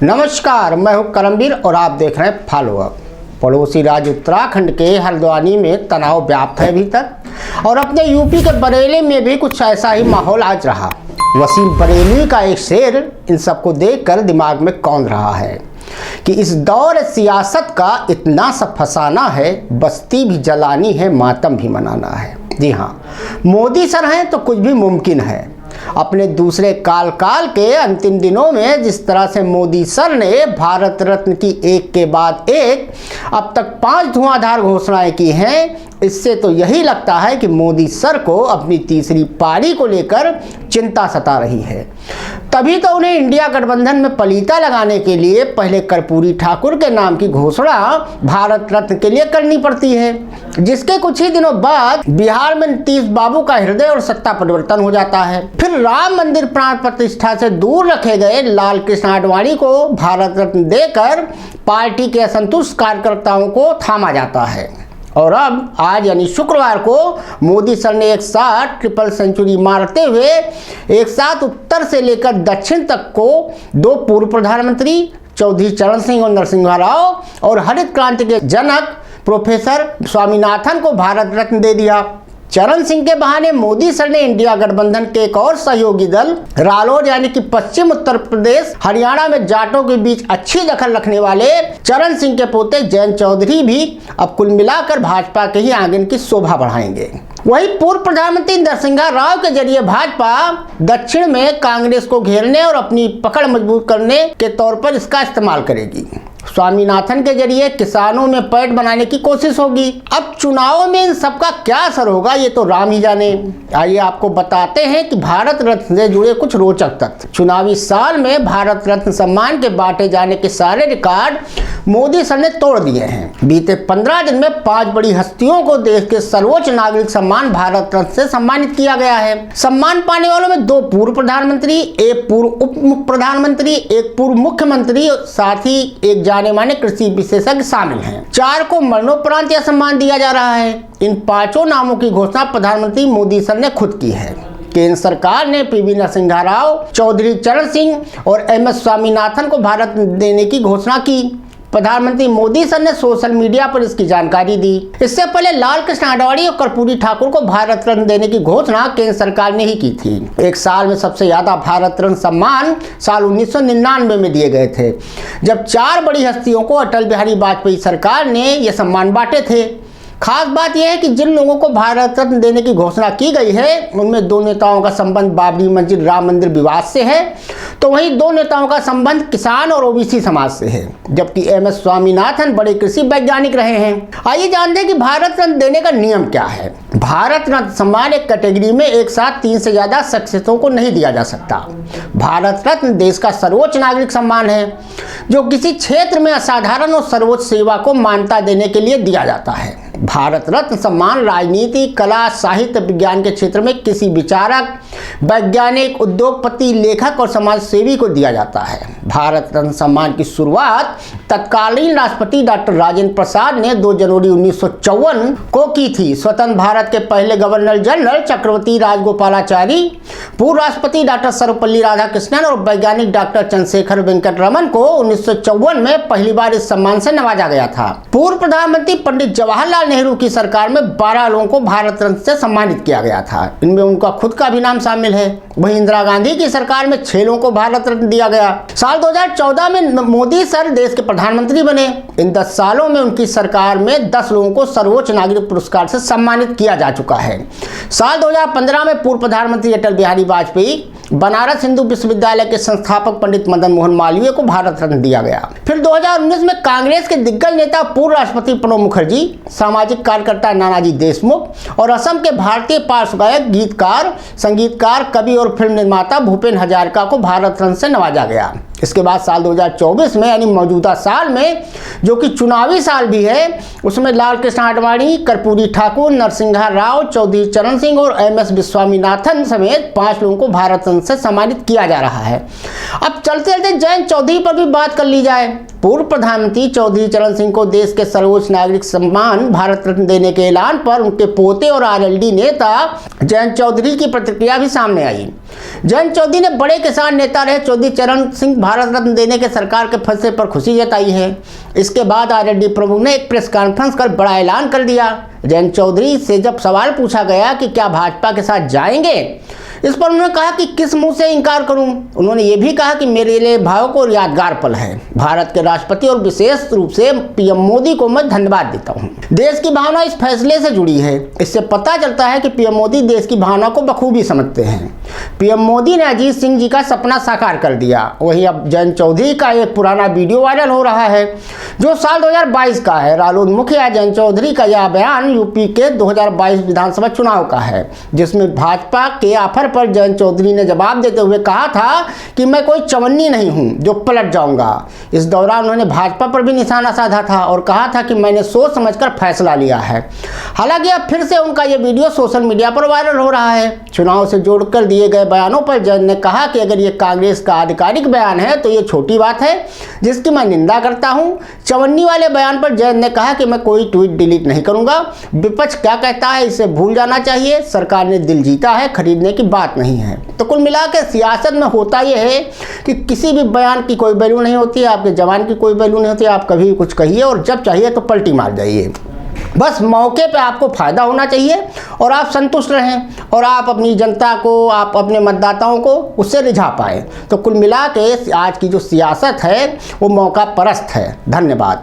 नमस्कार, मैं हूं करमवीर और आप देख रहे हैं फॉलो अप। पड़ोसी राज्य उत्तराखंड के हल्द्वानी में तनाव व्याप्त है अभी तक, और अपने यूपी के बरेली में भी कुछ ऐसा ही माहौल आज रहा। वसीम बरेली का एक शेर इन सबको देखकर दिमाग में कौंध रहा है कि इस दौर सियासत का इतना सा फसाना है, बस्ती भी जलानी है, मातम भी मनाना है। जी हाँ, मोदी सर हैं तो कुछ भी मुमकिन है। अपने दूसरे कार्यकाल के अंतिम दिनों में जिस तरह से मोदी सर ने भारत रत्न की एक के बाद एक अब तक 5 धुआंधार घोषणाएं की हैं, इससे तो यही लगता है कि मोदी सर को अपनी तीसरी पारी को लेकर चिंता सता रही है। तभी तो उन्हें इंडिया गठबंधन में पलीता लगाने के लिए पहले कर्पूरी ठाकुर के नाम की घोषणा भारत रत्न के लिए करनी पड़ती है, जिसके कुछ ही दिनों बाद बिहार में नीतीश बाबू का हृदय और सत्ता परिवर्तन हो जाता है। फिर राम मंदिर प्राण प्रतिष्ठा से दूर रखे गए लाल कृष्ण आडवाणी को भारत रत्न देकर पार्टी के असंतुष्ट कार्यकर्ताओं को थामा जाता है। और अब आज यानी शुक्रवार को मोदी सर ने एक साथ ट्रिपल सेंचुरी मारते हुए एक साथ उत्तर से लेकर दक्षिण तक को 2 पूर्व प्रधानमंत्री चौधरी चरण सिंह और नरसिम्हा राव और हरित क्रांति के जनक प्रोफेसर स्वामीनाथन को भारत रत्न दे दिया। चरण सिंह के बहाने मोदी सर ने इंडिया गठबंधन के एक और सहयोगी दल रालोद यानी कि पश्चिम उत्तर प्रदेश हरियाणा में जाटों के बीच अच्छी दखल रखने वाले चरण सिंह के पोते जयंत चौधरी भी अब कुल मिलाकर भाजपा के ही आंगन की शोभा बढ़ाएंगे। वहीं पूर्व प्रधानमंत्री नरसिम्हा राव के जरिए भाजपा दक्षिण में कांग्रेस को घेरने और अपनी पकड़ मजबूत करने के तौर पर इसका इस्तेमाल करेगी। स्वामीनाथन के जरिए किसानों में पैठ बनाने की कोशिश होगी। अब चुनावों में इन सबका क्या असर होगा ये तो राम ही जाने। आइए आपको बताते हैं कि भारत रत्न से जुड़े कुछ रोचक तथ्य। चुनावी साल में भारत रत्न सम्मान के बांटे जाने के सारे रिकॉर्ड मोदी सर ने तोड़ दिए हैं। बीते 15 दिन में 5 बड़ी हस्तियों को देश के सर्वोच्च नागरिक सम्मान भारत रत्न से सम्मानित किया गया है। सम्मान पाने वालों में 2 पूर्व प्रधानमंत्री, 1 पूर्व उप प्रधानमंत्री, 1 पूर्व मुख्यमंत्री, साथ ही एक जाने माने कृषि विशेषज्ञ शामिल हैं। 4 को मरणोपरांत यह सम्मान दिया जा रहा है। इन 5 नामों की घोषणा प्रधानमंत्री मोदी सर ने खुद की है। केंद्र सरकार ने पीवी नरसिम्हा राव, चौधरी चरण सिंह और MS स्वामीनाथन को भारत देने की घोषणा की। प्रधानमंत्री मोदी सर ने सोशल मीडिया पर इसकी जानकारी दी। इससे पहले लाल कृष्ण आडवाणी और कर्पूरी ठाकुर को भारत रत्न देने की घोषणा केंद्र सरकार ने ही की थी। एक साल में सबसे ज्यादा भारत रत्न सम्मान साल 1999 में दिए गए थे, जब 4 बड़ी हस्तियों को अटल बिहारी वाजपेयी सरकार ने यह सम्मान बांटे थे। खास बात यह है कि जिन लोगों को भारत रत्न देने की घोषणा की गई है उनमें 2 नेताओं का संबंध बाबरी मस्जिद राम मंदिर विवाद से है, तो वहीं 2 नेताओं का संबंध किसान और OBC समाज से है, जबकि MS स्वामीनाथन बड़े कृषि वैज्ञानिक रहे हैं। आइए जानते हैं कि भारत रत्न देने का नियम क्या है। भारत रत्न सम्मान एक कैटेगरी में एक साथ 3 से ज्यादा शख्सियतों को नहीं दिया जा सकता। भारत रत्न देश का सर्वोच्च नागरिक सम्मान है, जो किसी क्षेत्र में असाधारण और सर्वोच्च सेवा को मान्यता देने के लिए दिया जाता है। भारत रत्न सम्मान राजनीति, कला, साहित्य, विज्ञान के क्षेत्र में किसी विचारक, वैज्ञानिक, उद्योगपति, लेखक और समाज सेवी को दिया जाता है। भारत रत्न सम्मान की शुरुआत तत्कालीन राष्ट्रपति डॉक्टर राजेंद्र प्रसाद ने 2 जनवरी 1954 को की थी। स्वतंत्र भारत के पहले गवर्नर जनरल चक्रवर्ती राजगोपालाचारी, पूर्व राष्ट्रपति डॉक्टर सर्वपल्ली राधाकृष्णन और वैज्ञानिक डॉक्टर चंद्रशेखर वेंकट रमन को 1954 में पहली बार इस सम्मान से नवाजा गया था। पूर्व प्रधानमंत्री पंडित जवाहरलाल नेहरू की सरकार में 12 लोगों को भारत रत्न से सम्मानित किया गया था। इनमें उनका खुद का भी नाम शामिल है। वहीं इंदिरा गांधी की सरकार में 6 लोगों को भारत रत्न दिया गया। साल 2014 में मोदी सर देश के प्रधानमंत्री बने। इन 10 सालों में उनकी सरकार में 10 लोगों को सर्वोच्च नागरिक पुरस्कार से सम्मानित किया जा चुका है। साल 2015 में पूर्व प्रधानमंत्री अटल बिहारी वाजपेयी, बनारस हिंदू विश्वविद्यालय के संस्थापक पंडित मदन मोहन मालवीय को भारत रत्न दिया गया। फिर 2019 में कांग्रेस के दिग्गज नेता पूर्व राष्ट्रपति प्रणब मुखर्जी, सामाजिक कार्यकर्ता नानाजी देशमुख और असम के भारतीय पार्श्व गायक, गीतकार, संगीतकार, कवि और फिल्म निर्माता भूपेन हजारिका को भारत रत्न से नवाजा गया। इसके बाद साल 2024 में यानी मौजूदा साल में, जो कि चुनावी साल भी है, उसमें लाल कृष्ण आडवाणी, कर्पूरी ठाकुर, नरसिम्हा राव, चौधरी चरण सिंह और MS स्वामीनाथन समेत 5 लोगों को भारत रत्न से सम्मानित किया जा रहा है। अब चलते चलते जयंत चौधरी पर भी बात कर ली जाए। पूर्व प्रधानमंत्री चौधरी चरण सिंह को देश के सर्वोच्च नागरिक सम्मान भारत रत्न देने के ऐलान पर उनके पोते और RLD नेता जयंत चौधरी की प्रतिक्रिया भी सामने आई। जयंत चौधरी ने बड़े किसान नेता रहे चौधरी चरण सिंह भारत रत्न देने के सरकार के फैसले पर खुशी जताई है। इसके बाद आरएलडी प्रमुख ने एक प्रेस कॉन्फ्रेंस कर बड़ा ऐलान कर दिया। जयंत चौधरी से जब सवाल पूछा गया कि क्या भाजपा के साथ जाएंगे, इस पर उन्होंने कहा कि किस मुंह से इनकार करूं। उन्होंने ये भी कहा कि मेरे लिए भावुक और यादगार पल है। भारत के राष्ट्रपति और विशेष रूप से पीएम मोदी को मैं धन्यवाद देता हूं। देश की भावना इस फैसले से जुड़ी है। इससे पता चलता है कि पीएम मोदी देश की भावना को बखूबी समझते हैं। पीएम मोदी ने अजीत सिंह जी का सपना साकार कर दिया। वहीं अब जयंत चौधरी का एक पुराना वीडियो वायरल हो रहा है जो साल 2022 का है। रालोद मुखिया जयंत चौधरी का यह बयान यूपी के 2022 विधानसभा चुनाव का है, जिसमें भाजपा के ऑफर पर जयंत चौधरी ने जवाब देते हुए कहा था कि मैं कोई चवन्नी नहीं हूं जो पलट जाऊंगा। इस दौरान उन्होंने भाजपा पर भी निशाना साधा था और कहा था कि मैंने सोच समझकर फैसला लिया है। हालांकि अब फिर से उनका यह वीडियो सोशल मीडिया पर वायरल हो रहा है। चुनाव से जोड़कर दिए गए बयानों पर जयंत ने कहा कि अगर ये कांग्रेस का आधिकारिक बयान है तो ये छोटी बात है जिसकी मैं निंदा करता हूं। चवन्नी वाले बयान पर जयंत ने कहा कि मैं कोई ट्वीट डिलीट नहीं करूंगा। विपक्ष क्या कहता है इसे भूल जाना चाहिए। सरकार ने दिल जीता है, खरीदने की बात नहीं है। तो कुल मिलाकर सियासत में होता यह है कि किसी भी बयान की कोई वैल्यू नहीं होती है, आपके जवान की कोई वैल्यू नहीं होती। आप कभी कुछ कहिए और जब चाहिए तो पलटी मार जाइए। बस मौके पे आपको फ़ायदा होना चाहिए और आप संतुष्ट रहें और आप अपनी जनता को, आप अपने मतदाताओं को उससे रिझा पाएँ। तो कुल मिला के आज की जो सियासत है वो मौका परस्त है। धन्यवाद।